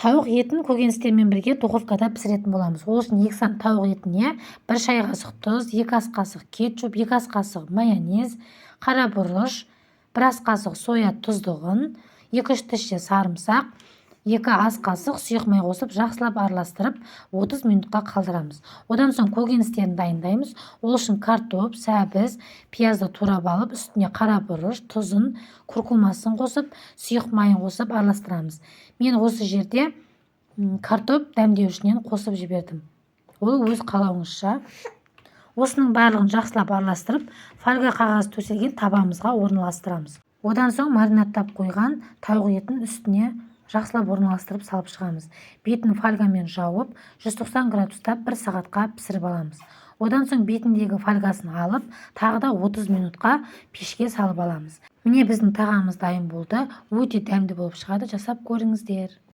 Тауық етін көкөністермен бірге духовкада пісіретін боламыз. Ол үшін 2 сан тауық етіне 1 шай қасық тұз, 2 ас қасық кетчуп, 2 ас қасық майонез, қара бұрыш, 1 ас қасық соя тұздығын, 2-3 тісше сарымсақ, 2 ас қасық сұйық май қосып жақсылап араластырып 30 минутқа қалдырамыз. Одан соң көкөністерін дайындаймыз. Ол үшін картоп, сәбіз, пиязды турап алып, үстіне қара бұрыш, тұзын, күркумасын қосып, сұйық майын қосып араластырамыз. Мен осы жерде картоп дәмдеуішінен қосып жібердім. Ол өз қалауыңызша. Осының барлығын жақсылап араластырып, фольга қағаз төселген табамызға орналастырамыз. Одан соң маринадтап қойған тауық етін үстіне жақсылап орналастырып салып шығамыз. Бетін фольгамен жауып, 190 градуста 1 сағатқа пісіріп аламыз. Одан соң бетіндегі фольгасын алып, тағы да 30 минутқа пешке салып аламыз. Міне біздің тағамыз дайын болды. Өте дәмді болып шығады, жасап көріңіздер.